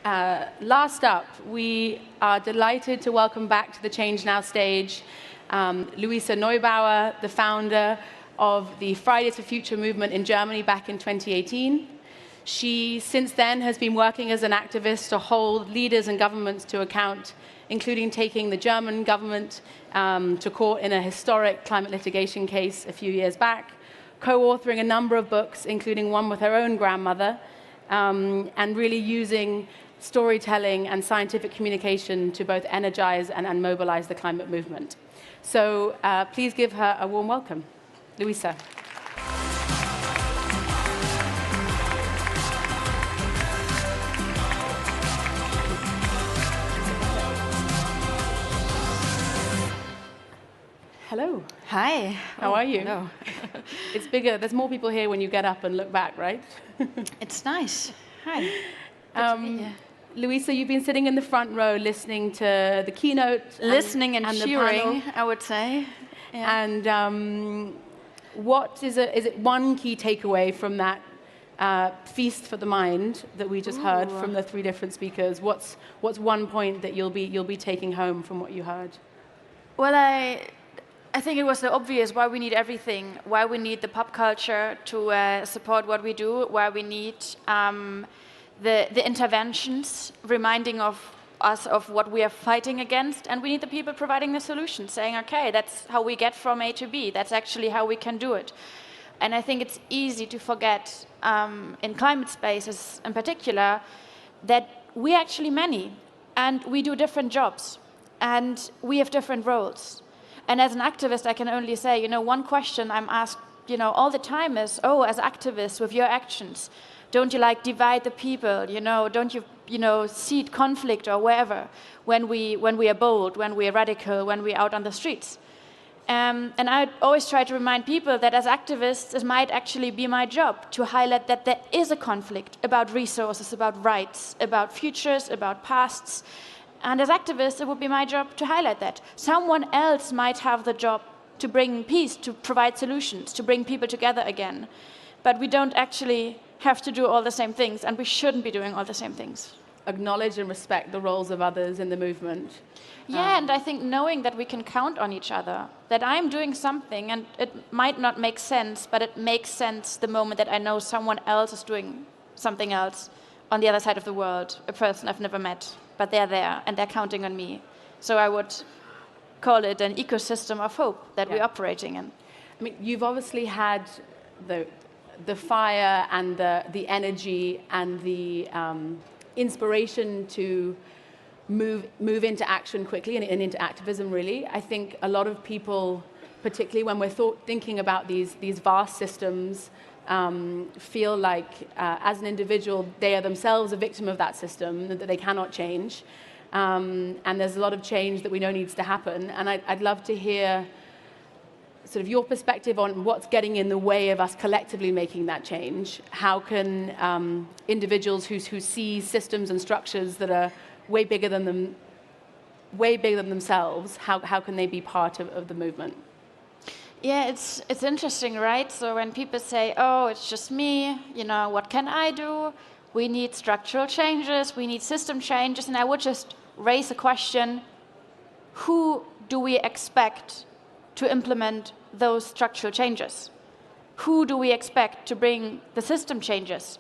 Last up, we are delighted to welcome back to the ChangeNOW stage Luisa Neubauer, the founder of the Fridays for Future movement in Germany back in 2018. She, since then, has been working as an activist to hold leaders and governments to account, including taking the German government to court in a historic climate litigation case a few years back, co-authoring a number of books, including one with her own grandmother, and really using storytelling and scientific communication to both energize and mobilize the climate movement. So please give her a warm welcome. Luisa. Hello. Hi. How are you? Hello. It's bigger. There's more people here when you get up and look back, right? It's nice. Hi. Luisa, you've been sitting in the front row listening to the keynote. Listening and cheering, the I would say. Yeah. And what is it one key takeaway from that feast for the mind that we just heard from the three different speakers? What's one point that you'll be taking home from what you heard? Well, I think it was the obvious why we need everything, why we need the pop culture to support what we do, why we need the interventions reminding us of what we are fighting against, and we need the people providing the solutions, saying, okay, that's how we get from A to B, that's actually how we can do it. And I think it's easy to forget, in climate spaces in particular, that we're actually many, and we do different jobs, and we have different roles. And as an activist, I can only say, one question I'm asked, all the time is, as activists, with your actions, don't you divide the people? Don't you, seed conflict or wherever when we are bold, when we are radical, when we're out on the streets? And I always try to remind people that as activists, it might actually be my job to highlight that there is a conflict about resources, about rights, about futures, about pasts. And as activists, it would be my job to highlight that. Someone else might have the job to bring peace, to provide solutions, to bring people together again. But we don't actually have to do all the same things, and we shouldn't be doing all the same things. Acknowledge and respect the roles of others in the movement. Yeah, and I think knowing that we can count on each other, that I'm doing something, and it might not make sense, but it makes sense the moment that I know someone else is doing something else on the other side of the world, a person I've never met. But they're there, and they're counting on me. So I would call it an ecosystem of hope that we're operating in. I mean, you've obviously had the fire and the energy and the inspiration to move into action quickly and into activism, really. I think a lot of people, particularly when we're thinking about these vast systems, feel like, as an individual, they are themselves a victim of that system, that they cannot change. And there's a lot of change that we know needs to happen. And I'd love to hear sort of your perspective on what's getting in the way of us collectively making that change. How can individuals who see systems and structures that are way bigger than themselves, how can they be part of the movement? Yeah, it's interesting, right? So when people say, it's just me, what can I do? We need structural changes, we need system changes, and I would just raise a question, who do we expect to implement those structural changes? Who do we expect to bring the system changes?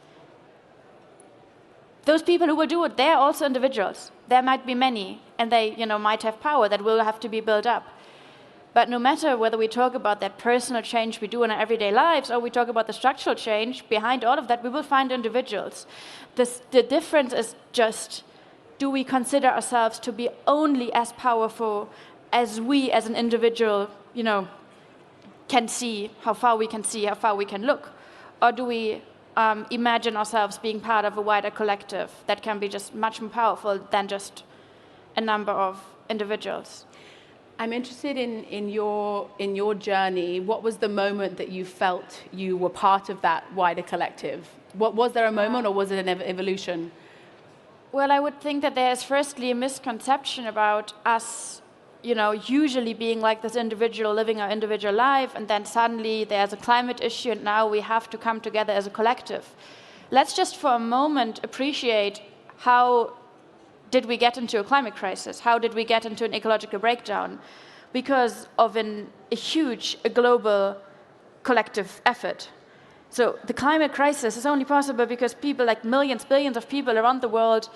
Those people who will do it, they're also individuals. There might be many, and they might have power that will have to be built up. But no matter whether we talk about that personal change we do in our everyday lives or we talk about the structural change, behind all of that we will find individuals. The difference is just, do we consider ourselves to be only as powerful as we as an individual, can see, how far we can see, how far we can look? Or do we imagine ourselves being part of a wider collective that can be just much more powerful than just a number of individuals? I'm interested in your journey. What was the moment that you felt you were part of that wider collective? Was there a moment, or was it an evolution? Well, I would think that there's firstly a misconception about us, usually being like this individual living our individual life, and then suddenly there's a climate issue, and now we have to come together as a collective. Let's just for a moment appreciate how did we get into a climate crisis? How did we get into an ecological breakdown? Because of a huge global collective effort. So the climate crisis is only possible because people, like millions, billions of people around the world,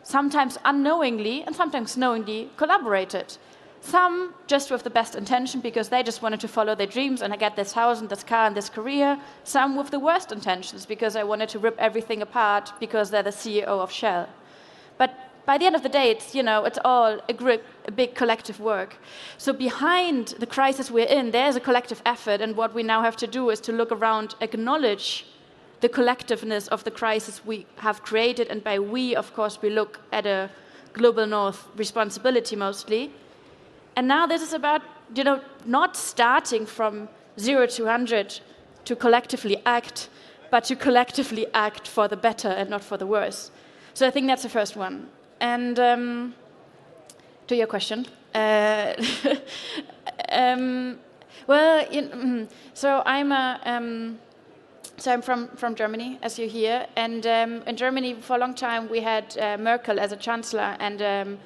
sometimes unknowingly and sometimes knowingly collaborated. Some just with the best intention because they just wanted to follow their dreams and get this house and this car and this career. Some with the worst intentions because they wanted to rip everything apart because they're the CEO of Shell. But by the end of the day, it's all a big collective work. So behind the crisis we're in, there's a collective effort, and what we now have to do is to look around, acknowledge the collectiveness of the crisis we have created, and by we, of course, we look at a global north responsibility mostly. And now this is about, not starting from 0 to 100 to collectively act, but to collectively act for the better and not for the worse. So I think that's the first one. And to your question, so I'm from Germany, as you hear, and in Germany for a long time we had Merkel as a chancellor, and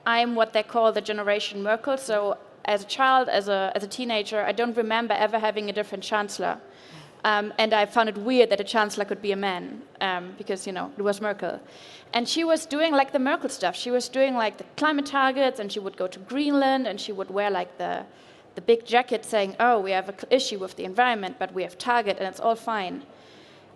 I'm what they call the generation Merkel. So as a child, as a teenager, I don't remember ever having a different chancellor. And I found it weird that a chancellor could be a man, because, it was Merkel. And she was doing like the Merkel stuff. She was doing like the climate targets, and she would go to Greenland, and she would wear like the big jacket saying, oh, we have an issue with the environment, but we have target, and it's all fine.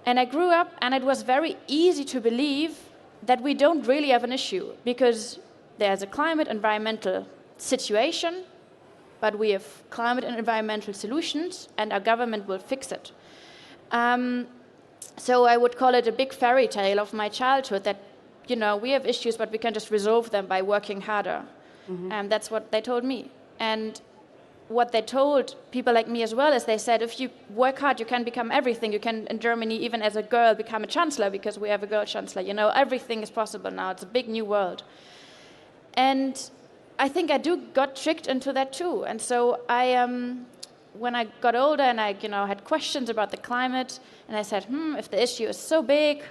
And I grew up, and it was very easy to believe that we don't really have an issue, because there's a climate environmental situation, but we have climate and environmental solutions, and our government will fix it. So I would call it a big fairy tale of my childhood that, we have issues, but we can just resolve them by working harder. And that's what they told me. And what they told people like me as well is they said, if you work hard, you can become everything. You can, in Germany, even as a girl, become a chancellor, because we have a girl chancellor. Everything is possible now. It's a big new world. And I think I got tricked into that too. And so when I got older and I, had questions about the climate, and I said, if the issue is so big,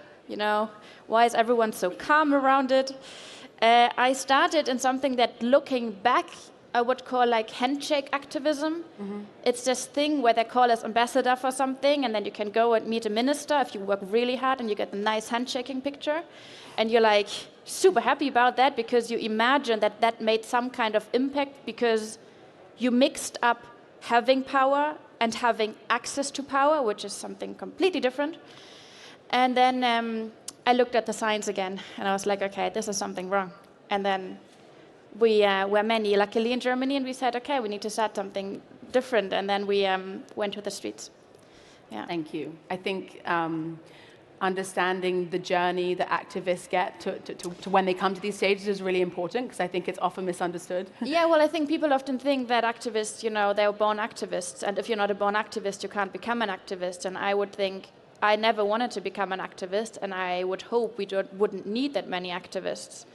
why is everyone so calm around it? I started in something that, looking back, I would call like handshake activism. It's this thing where they call us ambassador for something, and then you can go and meet a minister if you work really hard and you get a nice handshaking picture. And you're like super happy about that because you imagine that made some kind of impact because you mixed up having power and having access to power, which is something completely different. And then I looked at the science again, and I was like, okay, this is something wrong. And then we were many, luckily, in Germany, and we said, okay, we need to start something different. And then we went to the streets. Yeah. Thank you. I think understanding the journey that activists get to when they come to these stages is really important, because I think it's often misunderstood. Yeah, well, I think people often think that activists, they're born activists, and if you're not a born activist, you can't become an activist. And I would think I never wanted to become an activist, and I would hope we wouldn't need that many activists.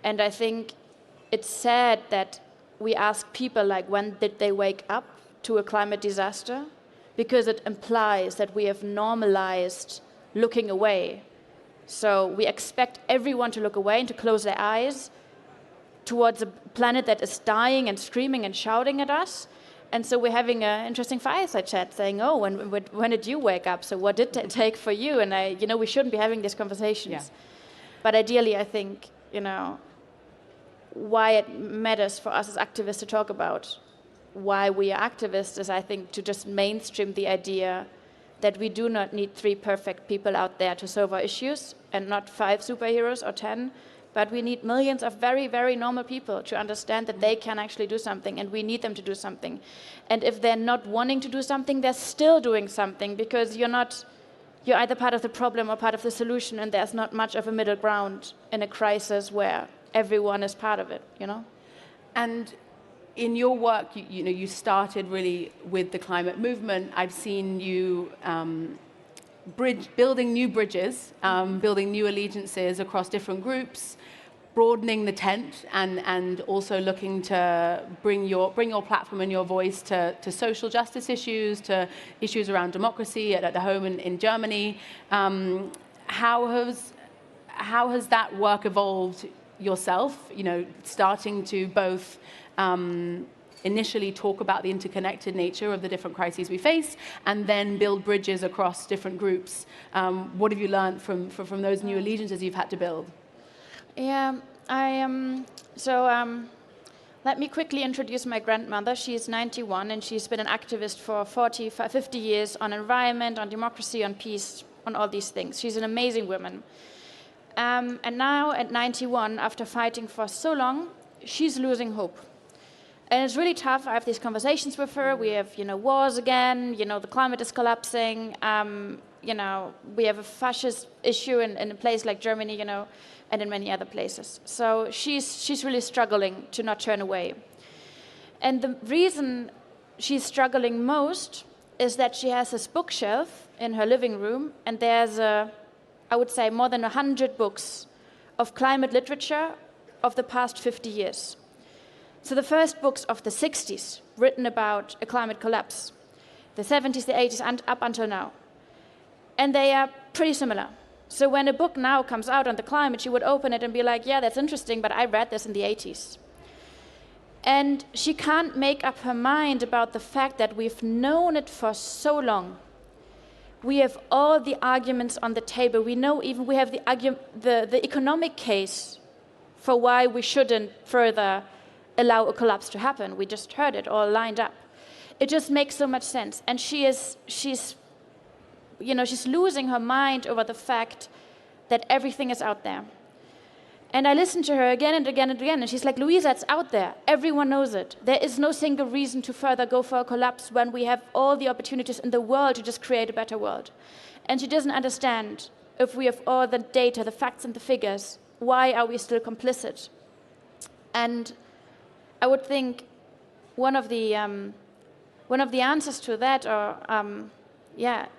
And I think it's sad that we ask people, like, when did they wake up to a climate disaster? Because it implies that we have normalized looking away. So we expect everyone to look away and to close their eyes towards a planet that is dying and screaming and shouting at us. And so we're having an interesting fireside chat saying, oh, when did you wake up? So what did it take for you? And we shouldn't be having these conversations. Yeah. But ideally, I think, why it matters for us as activists to talk about why we are activists is, I think, to just mainstream the idea that we do not need 3 perfect people out there to solve our issues, and not 5 superheroes or 10, but we need millions of very, very normal people to understand that they can actually do something, and we need them to do something. And if they're not wanting to do something, they're still doing something, because you're either part of the problem or part of the solution, and there's not much of a middle ground in a crisis where everyone is part of it, And in your work, you started really with the climate movement. I've seen you building new bridges, building new allegiances across different groups, broadening the tent, and also looking to bring your platform and your voice to social justice issues, to issues around democracy at the home in Germany. how has that work evolved yourself? You know, starting to both initially talk about the interconnected nature of the different crises we face, and then build bridges across different groups. What have you learned from those new allegiances you've had to build? Yeah, let me quickly introduce my grandmother. She is 91, and she's been an activist for 50 years on environment, on democracy, on peace, on all these things. She's an amazing woman. And now at 91, after fighting for so long, she's losing hope. And it's really tough. I have these conversations with her. We have, wars again. The climate is collapsing. We have a fascist issue in a place like Germany, and in many other places. So she's really struggling to not turn away. And the reason she's struggling most is that she has this bookshelf in her living room, and there's I would say more than 100 books of climate literature of the past 50 years. So the first books of the 60s, written about a climate collapse, the 70s, the 80s, and up until now. And they are pretty similar. So when a book now comes out on the climate, she would open it and be like, yeah, that's interesting, but I read this in the 80s. And she can't make up her mind about the fact that we've known it for so long. We have all the arguments on the table. We know even we have the economic case for why we shouldn't further allow a collapse to happen. We just heard it all lined up. It just makes so much sense. And she's losing her mind over the fact that everything is out there. And I listen to her again and again and again, and she's like, Luisa, it's out there. Everyone knows it. There is no single reason to further go for a collapse when we have all the opportunities in the world to just create a better world. And she doesn't understand, if we have all the data, the facts and the figures, why are we still complicit? And I would think one of the answers to that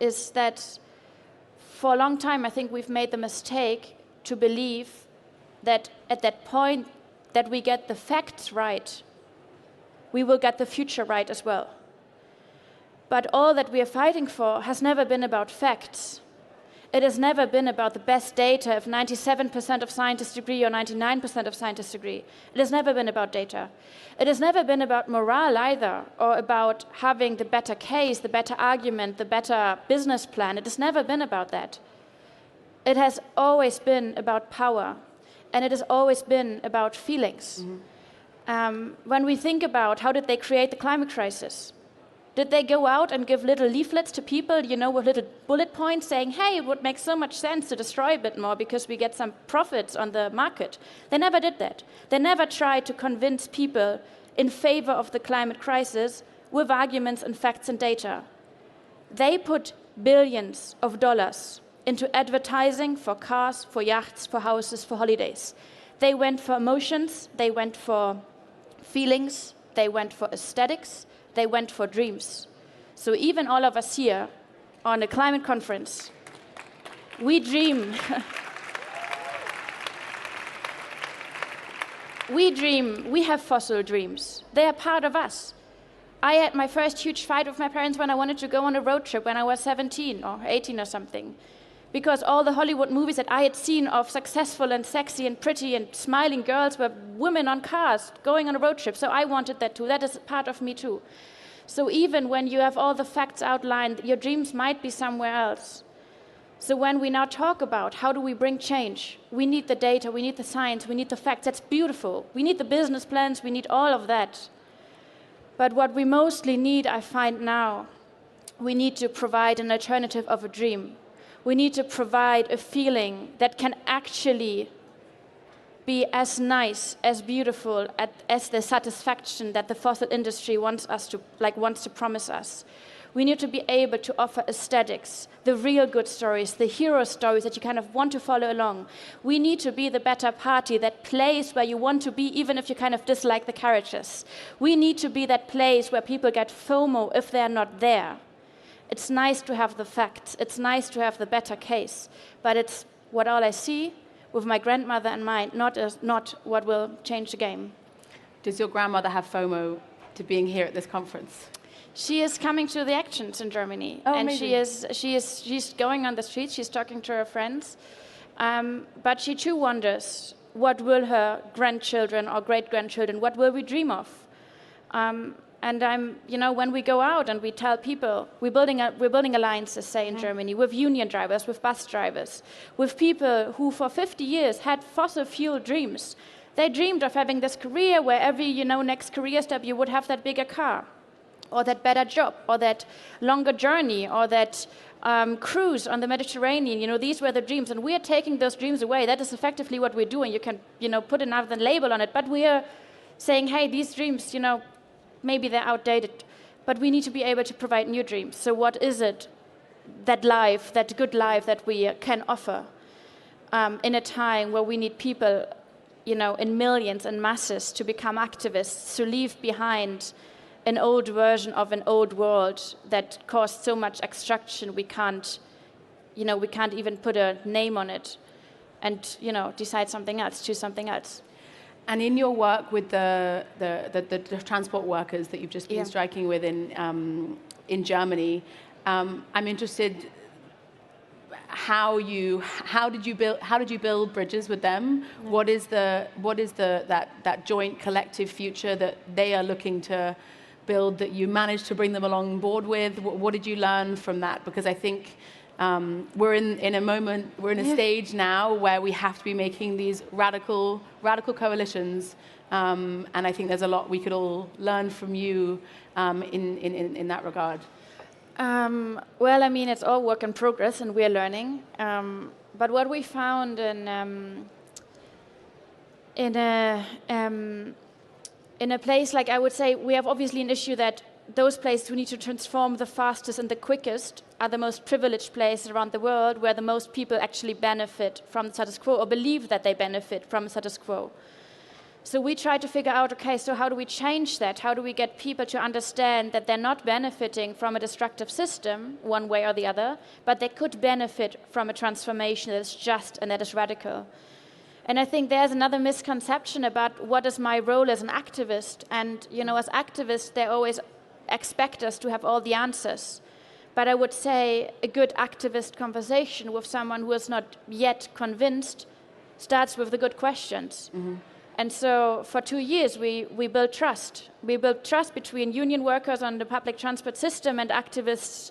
is that for a long time, I think we've made the mistake to believe that at that point that we get the facts right, we will get the future right as well. But all that we are fighting for has never been about facts. It has never been about the best data if 97% of scientists agree or 99% of scientists agree. It has never been about data. It has never been about morale either, or about having the better case, the better argument, the better business plan. It has never been about that. It has always been about power, and it has always been about feelings. Mm-hmm. When we think about how did they create the climate crisis, did they go out and give little leaflets to people, with little bullet points saying, hey, it would make so much sense to destroy a bit more because we get some profits on the market? They never did that. They never tried to convince people in favor of the climate crisis with arguments and facts and data. They put billions of dollars into advertising for cars, for yachts, for houses, for holidays. They went for emotions, they went for feelings, they went for aesthetics, they went for dreams. So even all of us here on a climate conference, we dream. We have fossil dreams. They are part of us. I had my first huge fight with my parents when I wanted to go on a road trip when I was 17 or 18 or something. Because all the Hollywood movies that I had seen of successful and sexy and pretty and smiling girls were women on cars going on a road trip. So I wanted that too. That is part of me too. So even when you have all the facts outlined, your dreams might be somewhere else. So when we now talk about how do we bring change, we need the data, we need the science, we need the facts. That's beautiful. We need the business plans, we need all of that. But what we mostly need, I find now, we need to provide an alternative of a dream. We need to provide a feeling that can actually be as nice, as beautiful, as the satisfaction that the fossil industry wants to promise us. We need to be able to offer aesthetics, the real good stories, the hero stories that you kind of want to follow along. We need to be the better party, that place where you want to be even if you kind of dislike the characters. We need to be that place where people get FOMO if they're not there. It's nice to have the facts, it's nice to have the better case, but it's what all I see with my grandmother in mind, not what will change the game. Does your grandmother have FOMO to being here at this conference? She is coming to the actions in Germany, and amazing. She's going on the streets. She's talking to her friends, But she too wonders, what will her grandchildren or great-grandchildren, what will we dream of? And when we go out and we tell people, we're building alliances, say in Germany, with union drivers, with bus drivers, with people who for 50 years had fossil fuel dreams. They dreamed of having this career where every next career step you would have that bigger car, or that better job, or that longer journey, or that cruise on the Mediterranean. These were the dreams, and we are taking those dreams away. That is effectively what we're doing. You can put another label on it, but we are saying, hey, these dreams, maybe they're outdated, but we need to be able to provide new dreams. So what is it, that life, that good life that we can offer in a time where we need people, in millions and masses to become activists, to leave behind an old version of an old world that caused so much extraction we can't even put a name on it, and decide something else, choose something else. And in your work with the transport workers that you've just been striking with in Germany, I'm interested. How did you build bridges with them? Yeah. What is that joint collective future that they are looking to build that you managed to bring them along board with? What did you learn from that? Because I think we're in a stage now where we have to be making these radical coalitions, and I think there's a lot we could all learn from you in that regard. Well, it's all work in progress, and we're learning. But what we found in a place like, I would say, we have obviously an issue that those places who need to transform the fastest and the quickest are the most privileged places around the world, where the most people actually benefit from the status quo, or believe that they benefit from the status quo. So we try to figure out, okay, so how do we change that? How do we get people to understand that they're not benefiting from a destructive system, one way or the other, but they could benefit from a transformation that is just and that is radical? And I think there's another misconception about what is my role as an activist. And, as activists, they always expect us to have all the answers. But I would say a good activist conversation with someone who is not yet convinced starts with the good questions. Mm-hmm. And so for 2 years, we built trust. We built trust between union workers on the public transport system and activists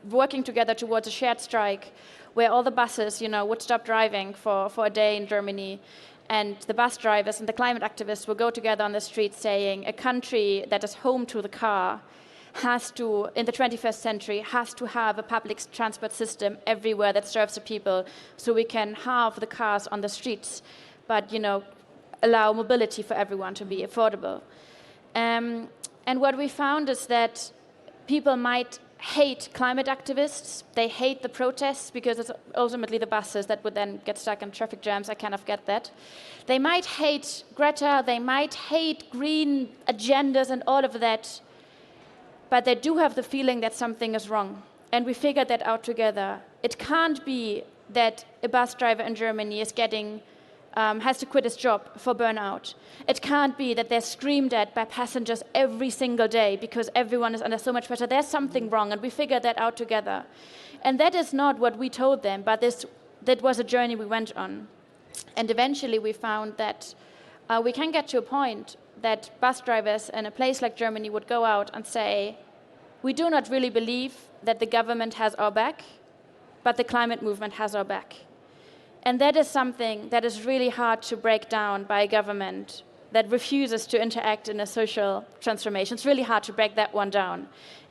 working together towards a shared strike, where all the buses, would stop driving for a day in Germany. And the bus drivers and the climate activists will go together on the streets saying a country that is home to the car has to, in the 21st century, has to have a public transport system everywhere that serves the people, so we can halve the cars on the streets, but allow mobility for everyone to be affordable. And what we found is that people might hate climate activists. They hate the protests because it's ultimately the buses that would then get stuck in traffic jams. I kind of get that. They might hate Greta. They might hate green agendas and all of that. But they do have the feeling that something is wrong. And we figured that out together. It can't be that a bus driver in Germany is has to quit his job for burnout. It can't be that they're screamed at by passengers every single day because everyone is under so much pressure. There's something wrong, and we figured that out together. And that is not what we told them, but that was a journey we went on. And eventually we found that we can get to a point that bus drivers in a place like Germany would go out and say, we do not really believe that the government has our back, but the climate movement has our back. And that is something that is really hard to break down by a government that refuses to interact in a social transformation. It's really hard to break that one down.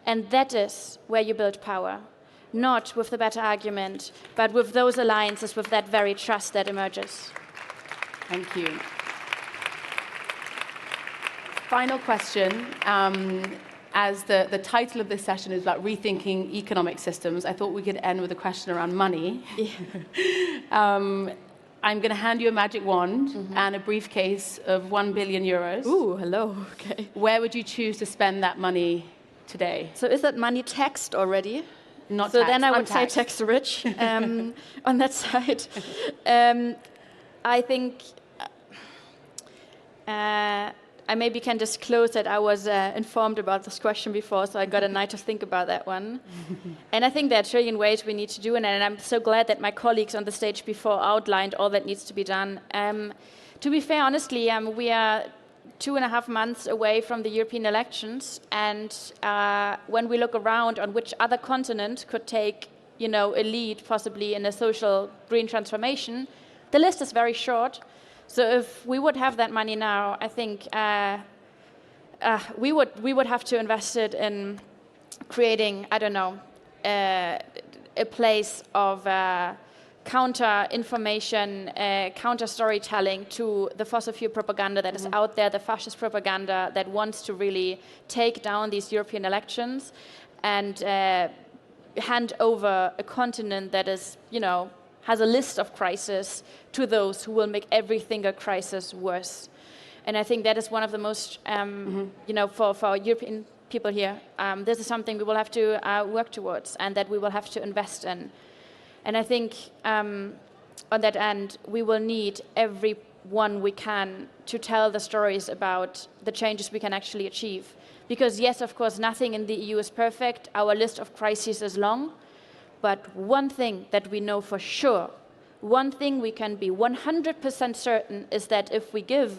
And that is where you build power, not with the better argument, but with those alliances, with that very trust that emerges. Thank you. Final question. As the title of this session is about rethinking economic systems, I thought we could end with a question around money. Yeah. I'm going to hand you a magic wand and a briefcase of 1 billion euros. Ooh, hello. Okay. Where would you choose to spend that money today? So is that money taxed already? Not so taxed. Then I would say tax the rich on that side. I think I maybe can disclose that I was informed about this question before, so I got a night to think about that one. And I think there are a trillion ways we need to do it, and I'm so glad that my colleagues on the stage before outlined all that needs to be done. To be fair, honestly, we are 2.5 months away from the European elections, and when we look around on which other continent could take, a lead possibly in a social green transformation, the list is very short. So if we would have that money now, I think we would have to invest it in creating, I don't know, a place of counter-information, counter-storytelling to the fossil fuel propaganda that is out there, the fascist propaganda that wants to really take down these European elections and hand over a continent that is, has a list of crises to those who will make every single crisis worse. And I think that is one of the most, for European people here, this is something we will have to work towards and that we will have to invest in. And I think on that end, we will need everyone we can to tell the stories about the changes we can actually achieve. Because yes, of course, nothing in the EU is perfect. Our list of crises is long. But one thing that we know for sure, one thing we can be 100% certain is that if we give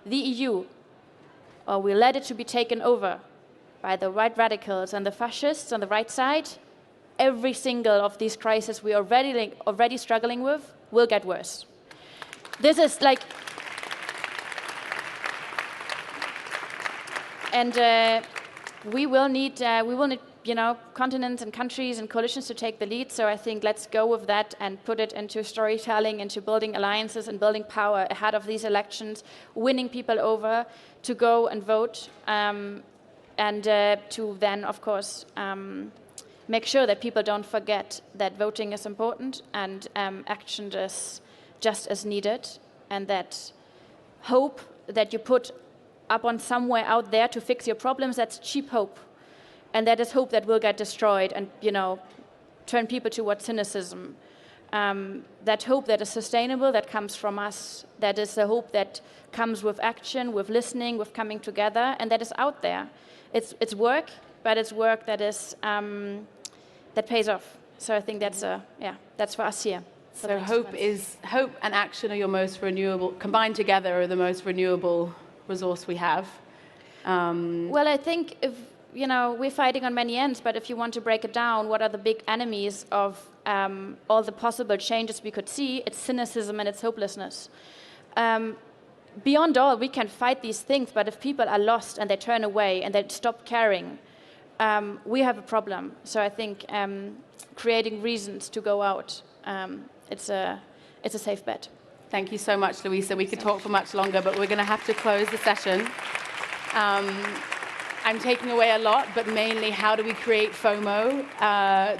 the EU, or we let it to be taken over by the right radicals and the fascists on the right side, every single of these crises we are already struggling with will get worse. This is like... And we will need continents and countries and coalitions to take the lead. So I think let's go with that and put it into storytelling, into building alliances and building power ahead of these elections, winning people over to go and vote, and to then, of course, make sure that people don't forget that voting is important and action is just as needed, and that hope that you put up on somewhere out there to fix your problems, that's cheap hope. And that is hope that will get destroyed and, turn people towards cynicism. That hope that is sustainable, that comes from us, that is the hope that comes with action, with listening, with coming together, and that is out there. It's work, but it's work that is that pays off. So I think that's for us here. So hope and action are your most renewable, combined together are the most renewable resource we have. Well, I think if we're fighting on many ends, but if you want to break it down, what are the big enemies of all the possible changes we could see? It's cynicism and it's hopelessness. Beyond all, we can fight these things, but if people are lost and they turn away and they stop caring, we have a problem. So I think creating reasons to go out, it's a safe bet. Thank you so much, Luisa. We could talk for much longer, but we're going to have to close the session. I'm taking away a lot, but mainly how do we create FOMO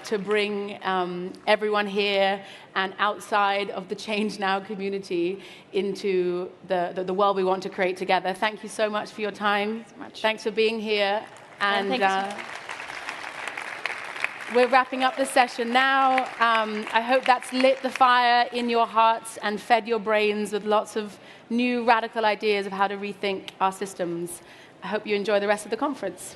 to bring everyone here and outside of the ChangeNOW community into the world we want to create together. Thank you so much for your time. Thanks for being here. And we're wrapping up the session now. I hope that's lit the fire in your hearts and fed your brains with lots of new radical ideas of how to rethink our systems. I hope you enjoy the rest of the conference.